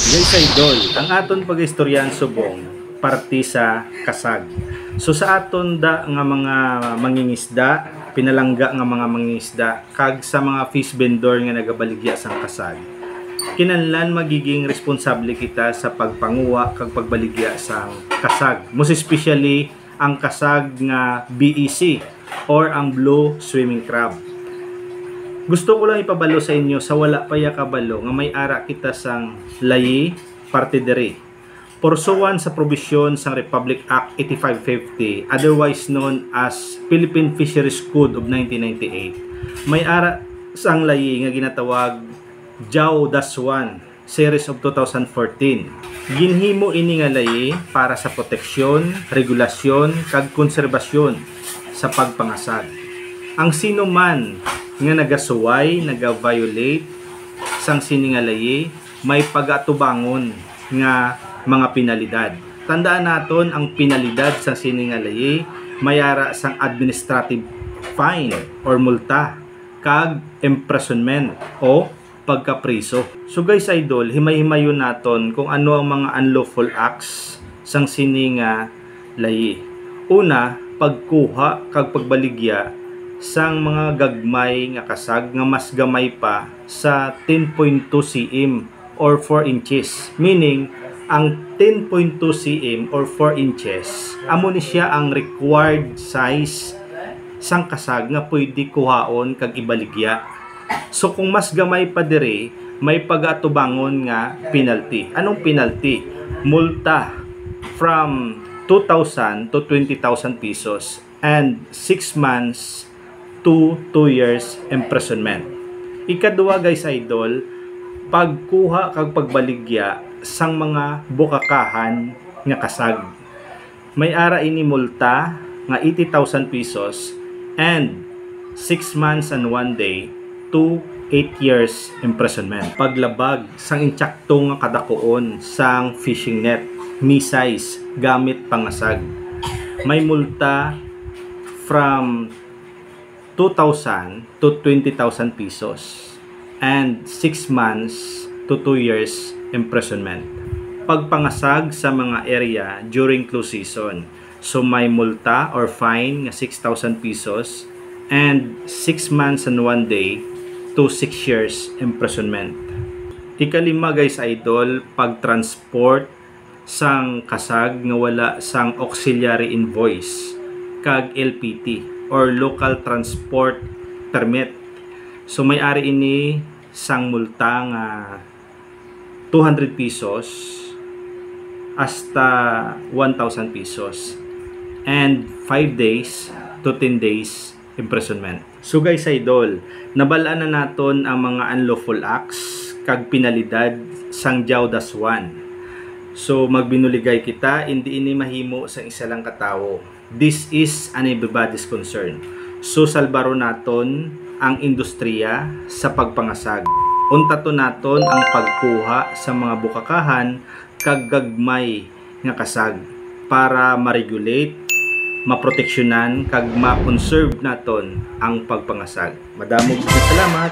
Guys idol, ang aton pag-istoryan subong parti sa kasag. So sa aton da nga mga mangingisda, pinalangga nga mga mangingisda kag sa mga fish vendor nga nagabaligya sang kasag. Kinahanglan magiging responsable kita sa pagpanguha kag pagbaligya sang kasag. Most especially ang kasag nga BEC or ang blue swimming crab. Gusto ko lang ipabalo sa inyo sa wala pa ya kabalo nga may ara kita sang layi parte diri. Pursuant sa probisyon sang Republic Act 8550, otherwise known as Philippine Fisheries Code of 1998, may ara sang layi nga ginatawag JAO -1 series of 2014. Ginhimo ini nga layi para sa proteksyon, regulasyon kag konserbasyon sa pagpangasag. Ang sino man nga nagasuway, naga-violate sang siningalayi, may pag-atubangon nga mga penalidad. Tandaan naton ang penalidad sang siningalayi mayara sang administrative fine or multa kag imprisonment o pagkapriso. So guys idol, himay-himayon naton kung ano ang mga unlawful acts sang siningalayi. Una, pagkuha kag pagbaligya sang mga gagmay nga kasag nga mas gamay pa sa 10.2 cm or 4 inches. Meaning, ang 10.2 cm or 4 inches, amo ni siya ang required size sang kasag nga pwede kuhaon kag ibaligya. So kung mas gamay pa diri, may pag-atubangon nga penalty. Anong penalty? Multa from 2,000 to 20,000 pesos and 6 months to 2 years imprisonment. Ikadua guys idol, pagkuha kag pagbaligya sang mga bukakahan nga kasag. May ara ini multa nga 80,000 pesos and 6 months and 1 day to 8 years imprisonment. Paglabag sang insakto nga kadakuon sang fishing net, mi-size gamit pangasag. May multa from 2,000 to 20,000 pesos and 6 months to 2 years imprisonment. Pagpangasag sa mga area during close season. So may multa or fine nga 6,000 pesos and 6 months and 1 day to 6 years imprisonment. Ikalima guys idol, pagtransport sang kasag nga wala sang auxiliary invoice kag LPT or local transport permit. So may ari ini sang multa nga 200 pesos hasta 1,000 pesos and 5 days to 10 days imprisonment. So guys idol, nabalaan na naton ang mga unlawful acts kag penalidad sang JAO -1. So magbinuligay kita, hindi ini mahimo sa isa lang katawo. This is an everybody's concern. So salbaro naton ang industriya sa pagpangasag. Untato naton ang pagkuha sa mga bukakahan kag gagmay nga kasag para ma-regulate, maproteksyonan kag ma-conserve naton ang pagpangasag. Madamog salamat.